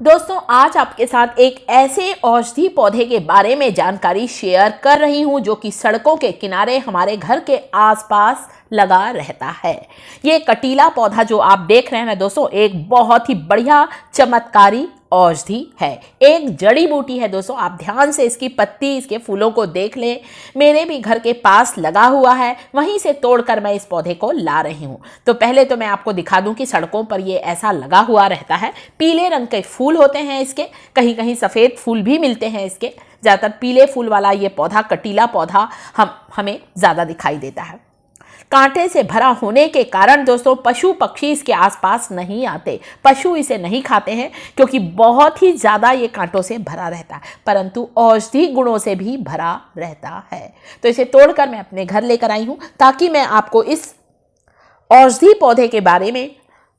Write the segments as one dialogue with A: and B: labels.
A: दोस्तों आज आपके साथ एक ऐसे औषधि पौधे के बारे में जानकारी शेयर कर रही हूं जो कि सड़कों के किनारे हमारे घर के आसपास लगा रहता है। ये कटीला पौधा जो आप देख रहे हैं ना दोस्तों, एक बहुत ही बढ़िया चमत्कारी औषधि है, एक जड़ी बूटी है दोस्तों। आप ध्यान से इसकी पत्ती, इसके फूलों को देख लें। मेरे भी घर के पास लगा हुआ है, वहीं से तोड़कर मैं इस पौधे को ला रही हूँ। तो पहले तो मैं आपको दिखा दूं कि सड़कों पर ये ऐसा लगा हुआ रहता है। पीले रंग के फूल होते हैं इसके, कहीं कहीं सफ़ेद फूल भी मिलते हैं इसके। ज़्यादातर पीले फूल वाला ये पौधा, कटीला पौधा हमें ज़्यादा दिखाई देता है। कांटे से भरा होने के कारण दोस्तों पशु पक्षी इसके आसपास नहीं आते, पशु इसे नहीं खाते हैं क्योंकि बहुत ही ज़्यादा ये कांटों से भरा रहता है, परंतु औषधि गुणों से भी भरा रहता है। तो इसे तोड़कर मैं अपने घर लेकर आई हूँ ताकि मैं आपको इस औषधि पौधे के बारे में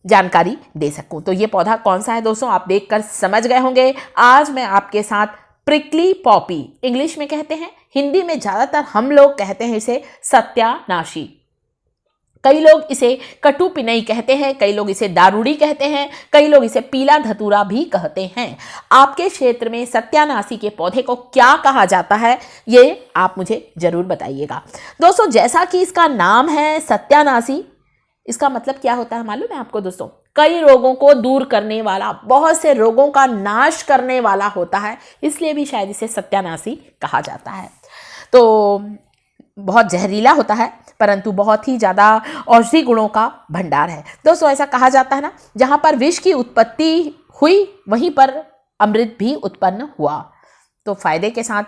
A: जानकारी दे सकूँ। तो ये पौधा कौन सा है दोस्तों, आप देखकर समझ गए होंगे। आज मैं आपके साथ प्रिकली पॉपी, इंग्लिश में कहते हैं, हिंदी में ज़्यादातर हम लोग कहते हैं इसे सत्यानाशी। कई लोग इसे कटु पिनई कहते हैं, कई लोग इसे दारूड़ी कहते हैं, कई लोग इसे पीला धतूरा भी कहते हैं। आपके क्षेत्र में सत्यानाशी के पौधे को क्या कहा जाता है, ये आप मुझे जरूर बताइएगा। दोस्तों जैसा कि इसका नाम है सत्यानाशी, इसका मतलब क्या होता है मालूम है आपको दोस्तों? कई रोगों को दूर करने वाला, बहुत से रोगों का नाश करने वाला होता है, इसलिए भी शायद इसे सत्यानाशी कहा जाता है। तो बहुत जहरीला होता है परंतु बहुत ही ज़्यादा औषधि गुणों का भंडार है। दोस्तों ऐसा कहा जाता है ना, जहाँ पर विष की उत्पत्ति हुई वहीं पर अमृत भी उत्पन्न हुआ। तो फायदे के साथ,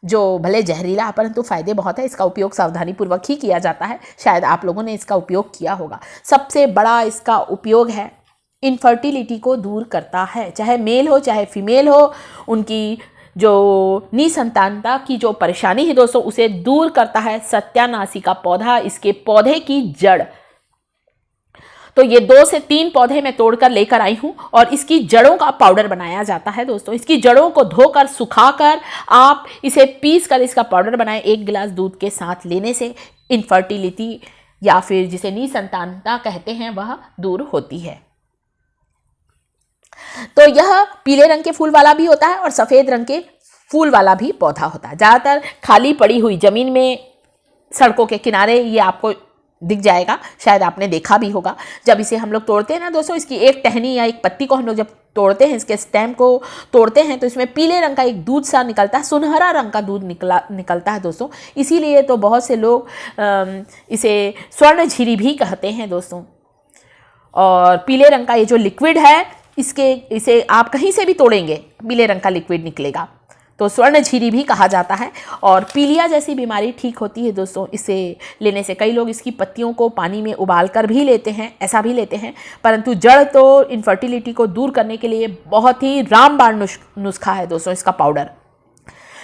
A: जो भले जहरीला परंतु फायदे बहुत है, इसका उपयोग सावधानी पूर्वक ही किया जाता है। शायद आप लोगों ने इसका उपयोग किया होगा। सबसे बड़ा इसका उपयोग है, इनफर्टिलिटी को दूर करता है, चाहे मेल हो चाहे फीमेल हो, उनकी जो निसंतानता की जो परेशानी है दोस्तों उसे दूर करता है सत्यानाशी का पौधा, इसके पौधे की जड़। तो ये 2 से 3 पौधे मैं तोड़कर लेकर आई हूं और इसकी जड़ों का पाउडर बनाया जाता है दोस्तों। इसकी जड़ों को धोकर सुखाकर आप इसे पीस कर इसका पाउडर बनाएं। 1 गिलास दूध के साथ लेने से इनफर्टिलिटी या फिर जिसे निसंतानता कहते हैं वह दूर होती है। तो यह पीले रंग के फूल वाला भी होता है और सफ़ेद रंग के फूल वाला भी पौधा होता है। ज़्यादातर खाली पड़ी हुई ज़मीन में, सड़कों के किनारे ये आपको दिख जाएगा, शायद आपने देखा भी होगा। जब इसे हम लोग तोड़ते हैं ना दोस्तों, इसकी एक टहनी या एक पत्ती को हम लोग जब तोड़ते हैं, इसके स्टेम को तोड़ते हैं, तो इसमें पीले रंग का एक दूध सा निकलता है, सुनहरा रंग का दूध निकलता है दोस्तों। इसीलिए तो बहुत से लोग इसे स्वर्ण झीरी भी कहते हैं दोस्तों। और पीले रंग का ये जो लिक्विड है, इसे आप कहीं से भी तोड़ेंगे पीले रंग का लिक्विड निकलेगा, तो स्वर्ण झीरी भी कहा जाता है। और पीलिया जैसी बीमारी ठीक होती है दोस्तों इसे लेने से। कई लोग इसकी पत्तियों को पानी में उबाल कर भी लेते हैं, ऐसा भी लेते हैं, परंतु जड़ तो इनफर्टिलिटी को दूर करने के लिए बहुत ही रामबाण नुस्खा है दोस्तों इसका पाउडर।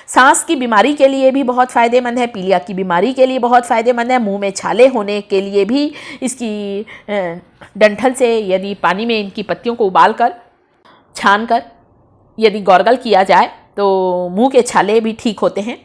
A: सांस की बीमारी के लिए भी बहुत फ़ायदेमंद है, पीलिया की बीमारी के लिए बहुत फ़ायदेमंद है, मुंह में छाले होने के लिए भी इसकी डंठल से यदि पानी में इनकी पत्तियों को उबाल कर छान कर यदि गॉर्गल किया जाए तो मुंह के छाले भी ठीक होते हैं।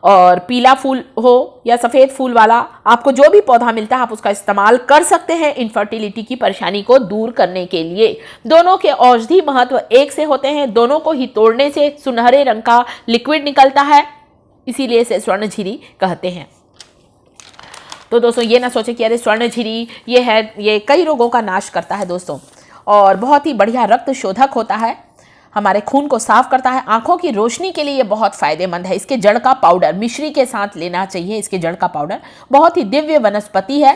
A: और पीला फूल हो या सफ़ेद फूल वाला, आपको जो भी पौधा मिलता है आप उसका इस्तेमाल कर सकते हैं इनफर्टिलिटी की परेशानी को दूर करने के लिए। दोनों के औषधि महत्व एक से होते हैं, दोनों को ही तोड़ने से सुनहरे रंग का लिक्विड निकलता है, इसीलिए इसे स्वर्ण झीरी कहते हैं। तो दोस्तों ये ना सोचें कि अरे स्वर्ण झीरी ये है, ये कई रोगों का नाश करता है दोस्तों, और बहुत ही बढ़िया रक्त शोधक होता है, हमारे खून को साफ करता है, आंखों की रोशनी के लिए ये बहुत फ़ायदेमंद है। इसके जड़ का पाउडर मिश्री के साथ लेना चाहिए। इसके जड़ का पाउडर बहुत ही दिव्य वनस्पति है।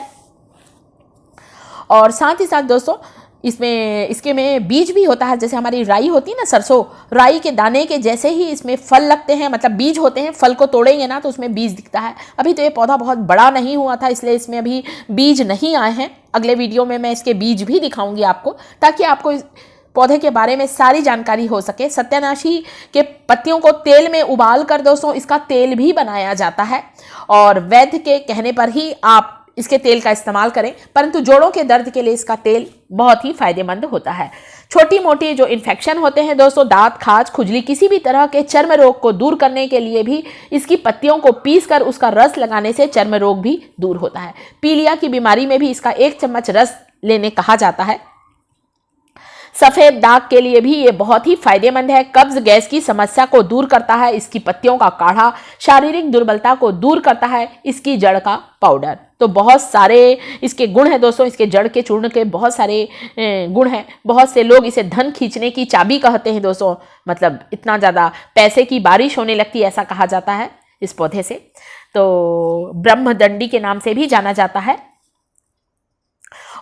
A: और साथ ही साथ दोस्तों इसके में बीज भी होता है, जैसे हमारी राई होती है ना, सरसों, राई के दाने के जैसे ही इसमें फल लगते हैं, मतलब बीज होते हैं। फल को तोड़ेंगे ना तो उसमें बीज दिखता है। अभी तो ये पौधा बहुत बड़ा नहीं हुआ था, इसलिए इसमें अभी बीज नहीं आए हैं। अगले वीडियो में मैं इसके बीज भी दिखाऊंगी आपको, ताकि आपको इस पौधे के बारे में सारी जानकारी हो सके। सत्यानाशी के पत्तियों को तेल में उबाल कर दोस्तों इसका तेल भी बनाया जाता है, और वैद्य के कहने पर ही आप इसके तेल का इस्तेमाल करें, परंतु जोड़ों के दर्द के लिए इसका तेल बहुत ही फायदेमंद होता है। छोटी मोटी जो इन्फेक्शन होते हैं दोस्तों, दांत, खाज, खुजली, किसी भी तरह के चर्म रोग को दूर करने के लिए भी इसकी पत्तियों को पीसकर उसका रस लगाने से चर्म रोग भी दूर होता है। पीलिया की बीमारी में भी इसका 1 चम्मच रस लेने कहा जाता है। सफेद दाग के लिए भी ये बहुत ही फायदेमंद है। कब्ज गैस की समस्या को दूर करता है इसकी पत्तियों का काढ़ा। शारीरिक दुर्बलता को दूर करता है इसकी जड़ का पाउडर। तो बहुत सारे इसके गुण हैं दोस्तों। इसके जड़ के चूर्ण के बहुत सारे गुण हैं। बहुत से लोग इसे धन खींचने की चाबी कहते हैं दोस्तों। मतलब इतना ज़्यादा पैसे की बारिश होने लगती है ऐसा कहा जाता है इस पौधे से। तो ब्रह्मदंडी के नाम से भी जाना जाता है।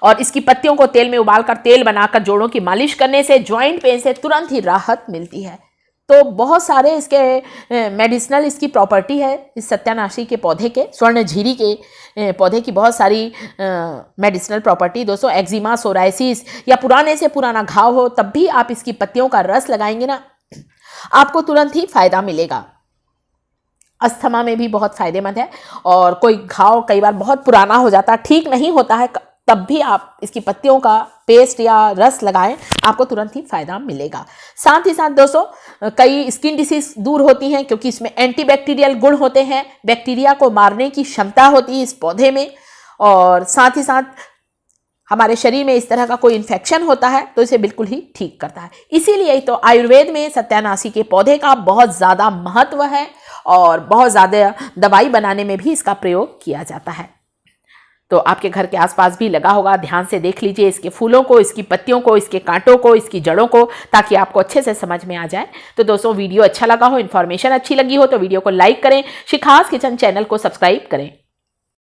A: और इसकी पत्तियों को तेल में उबालकर तेल बनाकर जोड़ों की मालिश करने से जॉइंट पेन से तुरंत ही राहत मिलती है। तो बहुत सारे इसके मेडिसिनल इसकी प्रॉपर्टी है इस सत्यानाशी के पौधे के, स्वर्ण झीरी के पौधे की बहुत सारी मेडिसिनल प्रॉपर्टी दोस्तों। एक्जिमा, सोराइसिस या पुराने से पुराना घाव हो तब भी आप इसकी पत्तियों का रस लगाएंगे ना, आपको तुरंत ही फायदा मिलेगा। अस्थमा में भी बहुत फायदेमंद है। और कोई घाव कई बार बहुत पुराना हो जाता, ठीक नहीं होता है, तब भी आप इसकी पत्तियों का पेस्ट या रस लगाएं, आपको तुरंत ही फायदा मिलेगा। साथ ही साथ दोस्तों कई स्किन डिसीज दूर होती हैं क्योंकि इसमें एंटीबैक्टीरियल गुण होते हैं। बैक्टीरिया को मारने की क्षमता होती है इस पौधे में। और साथ ही साथ हमारे शरीर में इस तरह का कोई इन्फेक्शन होता है तो इसे बिल्कुल ही ठीक करता है। इसीलिए तो आयुर्वेद में सत्यानाशी के पौधे का बहुत ज़्यादा महत्व है और बहुत ज़्यादा दवाई बनाने में भी इसका प्रयोग किया जाता है। तो आपके घर के आसपास भी लगा होगा, ध्यान से देख लीजिए इसके फूलों को, इसकी पत्तियों को, इसके कांटों को, इसकी जड़ों को, ताकि आपको अच्छे से समझ में आ जाए। तो दोस्तों वीडियो अच्छा लगा हो, इन्फॉर्मेशन अच्छी लगी हो तो वीडियो को लाइक करें, शिखास किचन चैनल को सब्सक्राइब करें।